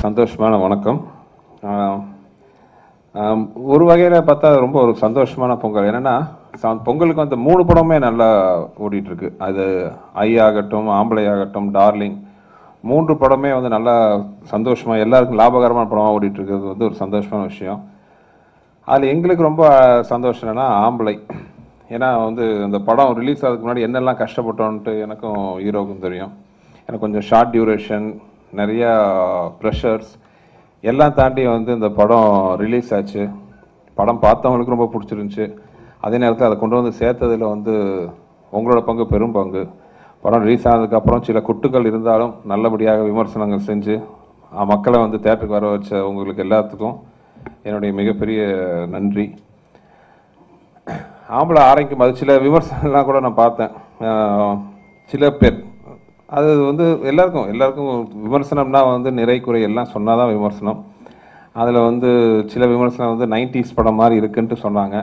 சந்தோஷமான வணக்கம். ஒரு வகையில் பார்த்தா ரொம்ப ஒரு சந்தோஷமான பொங்கல். என்னென்னா பொங்கலுக்கு வந்து 3 படமே நல்லா ஓடிட்டுருக்கு. அது ஐ ஆகட்டும், ஆம்பளை ஆகட்டும், டார்லிங் 3 படமே வந்து நல்லா சந்தோஷமாக எல்லாருக்கும் லாபகரமான படமாக ஓடிட்டுருக்கிறது வந்து ஒரு சந்தோஷமான விஷயம். அதில் எங்களுக்கு ரொம்ப சந்தோஷம் என்னென்னா ஆம்பளை. ஏன்னா வந்து அந்த படம் ரிலீஸ் ஆகிறதுக்கு முன்னாடி என்னெல்லாம் கஷ்டப்பட்டோன்ட்டு எனக்கும் ஹீரோவுக்கும் தெரியும். எனக்கு கொஞ்சம் ஷார்ட் டியூரேஷன், நிறையா ப்ரெஷர்ஸ் எல்லாம் தாண்டி வந்து இந்த படம் ரிலீஸ் ஆச்சு. படம் பார்த்தவங்களுக்கு ரொம்ப பிடிச்சிருந்துச்சி. அதே நேரத்தில் அதை கொண்டு வந்து சேர்த்ததில் வந்து உங்களோட பங்கு பெரும் பங்கு. படம் ரிலீஸ் ஆனதுக்கப்புறம் சில குட்டுகள் இருந்தாலும் நல்லபடியாக விமர்சனங்கள் செஞ்சு மக்களை வந்து தேட்டருக்கு வர வச்ச உங்களுக்கு எல்லாத்துக்கும் என்னுடைய மிகப்பெரிய நன்றி. ஆம்பளை ஆரம்பிக்கும் அது சில விமர்சனங்கள்லாம் கூட நான் பார்த்தேன். சில பேர் அது வந்து எல்லாருக்கும் விமர்சனம்னா வந்து நிறை குறை எல்லாம் சொன்னால் தான் விமர்சனம். அதில் வந்து சில விமர்சனம் வந்து 90s படம் மாதிரி இருக்குன்ட்டு சொன்னாங்க.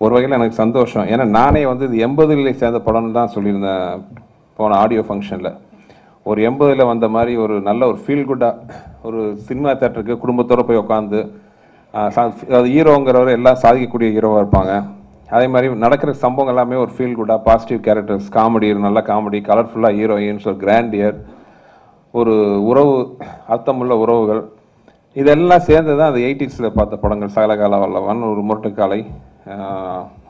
ஒரு வகையில் எனக்கு சந்தோஷம். ஏன்னா நானே வந்து இது 80களில் சேர்ந்த படம்னு தான் சொல்லியிருந்தேன் போன ஆடியோ ஃபங்க்ஷனில். ஒரு 80ல் வந்த மாதிரி ஒரு நல்ல ஒரு ஃபீல் குட்டாக ஒரு சினிமா தேட்டருக்கு குடும்பத்தோடு போய் உட்காந்து அது ஹீரோங்கிறவர் எல்லாம் சாதிக்கக்கூடிய ஹீரோவாக இருப்பாங்க. அதே மாதிரி நடக்கிற சம்பவம் எல்லாமே ஒரு ஃபீல் குட்டாக பாசிட்டிவ் கேரக்டர்ஸ், காமெடி, நல்ல காமெடி, கலர்ஃபுல்லாக ஹீரோயின்ஸ், ஒரு கிராண்டியர், ஒரு உறவு, அர்த்தமுள்ள உறவுகள், இதெல்லாம் சேர்ந்து தான் அது 80ஸ்ல பார்த்த படங்கள். சகலகால வல்லவன், ஒரு முரட்டுக்காலை,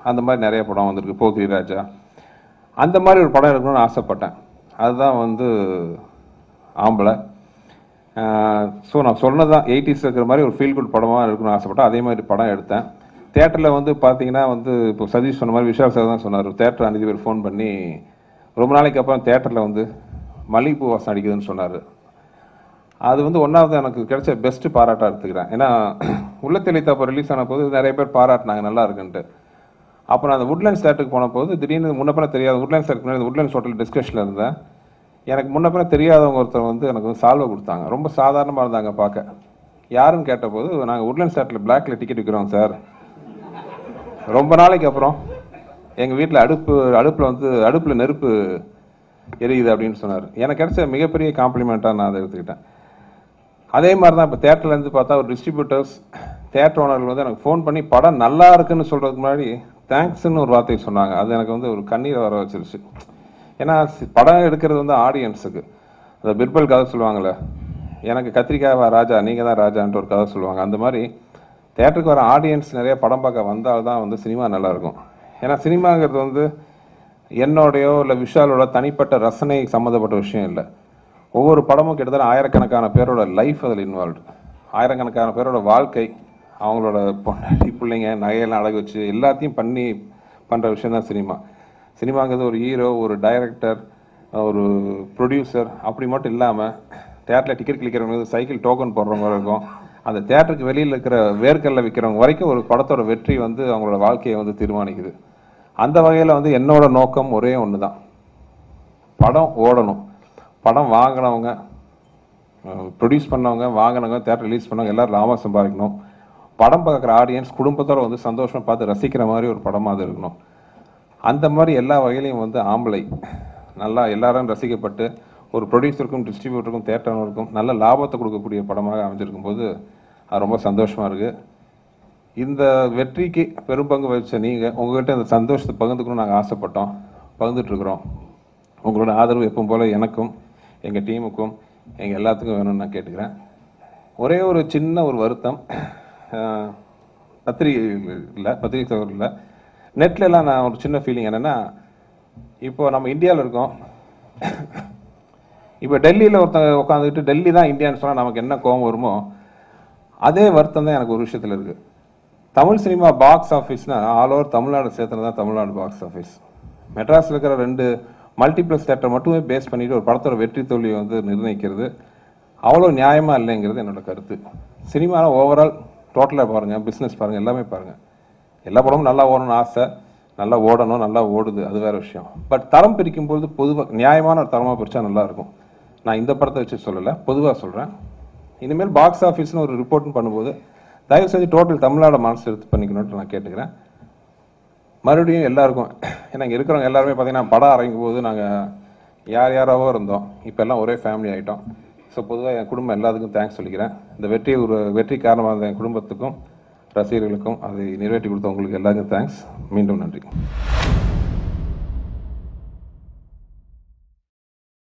அந்த மாதிரி நிறைய படம் வந்திருக்கு. போக்கிரி ராஜா, அந்த மாதிரி ஒரு படம் இருக்கணும்னு ஆசைப்பட்டேன். அதுதான் வந்து ஆம்பளை. ஸோ நான் சொன்னதான் 80s இருக்கிற மாதிரி ஒரு ஃபீல் குட் படமாக இருக்கணும்னு ஆசைப்பட்டேன். அதே மாதிரி படம் எடுத்தேன். தேட்டரில் வந்து பார்த்தீங்கன்னா வந்து இப்போ சதீஷ் சொன்ன மாதிரி விஷால் சார் தான் சொன்னார். தேட்டர் அன்றைக்கி பேர் ஃபோன் பண்ணி ரொம்ப நாளைக்கு அப்புறம் தேட்டரில் வந்து மல்லிகைப்பூ வாசம் அடிக்குதுன்னு சொன்னார். அது வந்து ஒன்றாவது எனக்கு கிடைச்ச பெஸ்ட்டு பாராட்டாக எடுத்துக்கிறேன். ஏன்னா உள்ளத்தெளித்த அப்போ ரிலீஸ் ஆன போது நிறைய பேர் பாராட்டினாங்க நல்லா இருக்குன்ட்டு. அப்போ நான் அந்த உட்லேண்ட்ஸ் தேட்டருக்கு போன போது திடீர்னு முன்னப்பின தெரியாத உட்லேண்ட்ஸ் தேட்டருக்கு முன்னாடி உட்லேண்ட்ஸ் ஹோட்டல் டிஸ்கஷனில் இருந்தேன். எனக்கு முன்னப்பின தெரியாதவங்க ஒருத்தர் வந்து எனக்கு வந்து சால்வை கொடுத்தாங்க. ரொம்ப சாதாரணமாக இருந்தாங்க பார்க்க. யாருன்னு கேட்டபோது நாங்கள் உட்லேண்ட்ஸ் தேட்டரில் பிளாக்ல டிக்கெட் விற்கிறோம் சார், ரொம்ப நாளைக்கு அப்புறம் எங்கள் வீட்டில் அடுப்பில் நெருப்பு எரியுது அப்படின்னு சொன்னார். எனக்கு கிடைச்ச மிகப்பெரிய காம்ப்ளிமெண்ட்டாக நான் அதை எடுத்துக்கிட்டேன். அதே மாதிரி தான் இப்போ தேட்டர்லேருந்து பார்த்தா ஒரு டிஸ்ட்ரிபியூட்டர்ஸ், தேட்டர் ஓனர்கள் வந்து எனக்கு ஃபோன் பண்ணி படம் நல்லா இருக்குன்னு சொல்கிறதுக்கு முன்னாடி தேங்க்ஸ்ன்னு ஒரு வார்த்தை சொன்னாங்க. அது எனக்கு வந்து ஒரு கண்ணீரை வர வச்சிருச்சு. ஏன்னா படம் எடுக்கிறது வந்து ஆடியன்ஸுக்கு. அந்த பிற்பல் கதை சொல்லுவாங்கள்ல, எனக்கு கத்திரிக்காய் ராஜா நீங்கள் தான் ராஜான்ட்டு ஒரு கதை சொல்லுவாங்க. அந்த மாதிரி தேட்டருக்கு வர ஆடியன்ஸ் நிறைய படம் பார்க்க வந்தால்தான் வந்து சினிமா நல்லாயிருக்கும். ஏன்னா சினிமாங்கிறது வந்து என்னோடையோ இல்லை விஷாலோட தனிப்பட்ட ரசனை சம்மந்தப்பட்ட விஷயம் இல்லை. ஒவ்வொரு படமும் கிட்டத்தட்ட ஆயிரக்கணக்கான பேரோட லைஃப் அதில் இன்வால்வ்டு. ஆயிரக்கணக்கான பேரோட வாழ்க்கை, அவங்களோட பொண்டாட்டி பிள்ளைங்க நகையெல்லாம் அழகு வச்சு எல்லாத்தையும் பண்ணுற விஷயந்தான் சினிமா. சினிமாங்கிறது ஒரு ஹீரோ, ஒரு டைரக்டர், ஒரு ப்ரொடியூசர் அப்படி மட்டும் இல்லாமல் தேட்டரில் டிக்கெட் கிளிக்கிறவங்க, சைக்கிள் டோக்கன் போடுறவங்க இருக்கும், அந்த தேட்டருக்கு வெளியில் இருக்கிற வேர்க்கல்ல விற்கிறவங்க வரைக்கும் ஒரு படத்தோட வெற்றி வந்து அவங்களோட வாழ்க்கையை வந்து தீர்மானிக்குது. அந்த வகையில் வந்து என்னோட நோக்கம் ஒரே ஒன்று தான், படம் ஓடணும். படம் வாங்கினவங்க, ப்ரொடியூஸ் பண்ணவங்க, வாங்கினவங்க, தேட்டர் ரிலீஸ் பண்ணவங்க எல்லோரும் லாபம் சம்பாதிக்கணும். படம் பார்க்குற ஆடியன்ஸ் குடும்பத்தோடு வந்து சந்தோஷமாக பார்த்து ரசிக்கிற மாதிரி ஒரு படமாக அது இருக்கணும். அந்த மாதிரி எல்லா வகையிலையும் வந்து ஆம்பளை நல்லா எல்லாரும் ரசிக்கப்பட்டு ஒரு ப்ரொடியூசருக்கும் டிஸ்ட்ரிபியூட்டருக்கும் தேட்டருக்கும் நல்ல லாபத்தை கொடுக்கக்கூடிய படமாக அமைஞ்சிருக்கும் போது அது ரொம்ப சந்தோஷமாக இருக்குது. இந்த வெற்றிக்கு பெரும்பங்கு வகிச்ச நீங்கள், உங்கள்கிட்ட இந்த சந்தோஷத்தை பகிர்ந்துக்கணும்னு நாங்கள் ஆசைப்பட்டோம், பகிர்ந்துட்டுருக்குறோம். உங்களோட ஆதரவு எப்பவும் போல் எனக்கும் எங்கள் டீமுக்கும் எங்கள் எல்லாத்துக்கும் வேணும்னு நான் கேட்டுக்கிறேன். ஒரே ஒரு சின்ன ஒரு வருத்தம், பத்திரிகை இல்லை, நெட்லலாம் நான் ஒரு சின்ன ஃபீலிங் என்னென்னா, இப்போ நம்ம இந்தியாவில் இருக்கோம், இப்போ டெல்லியில் ஒருத்தங்க உட்காந்துக்கிட்டு டெல்லி தான் இந்தியான்னு சொன்னால் நமக்கு என்ன கோபம் வருமோ அதே வருத்தம் தான் எனக்கு ஒரு விஷயத்தில் இருக்குது. தமிழ் சினிமா பாக்ஸ் ஆஃபீஸ்னால் ஆல் ஓவர் தமிழ்நாடு சேர்த்துனது தான் தமிழ்நாடு பாக்ஸ் ஆஃபீஸ். மெட்ராஸில் இருக்கிற 2 மல்டிப்ளெக்ஸ் தேட்டரை மட்டுமே பேஸ் பண்ணிவிட்டு ஒரு படத்தோட வெற்றி தோல்வியை வந்து நிர்ணயிக்கிறது அவ்வளோ நியாயமாக இல்லைங்கிறது என்னோட கருத்து. சினிமாவில் ஓவரால் டோட்டலாக பாருங்கள், பிஸ்னஸ் பாருங்கள், எல்லாமே பாருங்கள். எல்லா படமும் நல்லா ஓடணும்னு ஆசை, நல்லா ஓடணும், நல்லா ஓடுது, அது வேறு விஷயம். பட் தரம் பிரிக்கும்போது பொதுவாக நியாயமான ஒரு தரமாக பிரித்தா நல்லாயிருக்கும். நான் இந்த படத்தை வச்சு சொல்லலை, பொதுவாக சொல்கிறேன். இனிமேல் பாக்ஸ் ஆஃபீஸ்னு ஒரு ரிப்போர்ட்னு பண்ணும்போது தயவு செஞ்சு டோட்டல் தமிழ்நாடு மனசு எடுத்து பண்ணிக்கணும்னு நான் கேட்டுக்கிறேன். மறுபடியும் எல்லாருக்கும், ஏன்னா இங்கே இருக்கிறவங்க எல்லாருமே பார்த்தீங்கன்னா படம் ஆரம்பிக்கும் போது நாங்கள் யாராவோ இருந்தோம், இப்போ எல்லாம் ஒரே ஃபேமிலி ஆகிட்டோம். ஸோ பொதுவாக என் குடும்பம் எல்லாத்துக்கும் தேங்க்ஸ் சொல்லிக்கிறேன். இந்த வெற்றி காரணமாக இருந்த என் குடும்பத்துக்கும் ரசிகர்களுக்கும் அதை நிறைவேற்றி கொடுத்த உங்களுக்கு எல்லாருக்கும் தேங்க்ஸ். மீண்டும் நன்றி.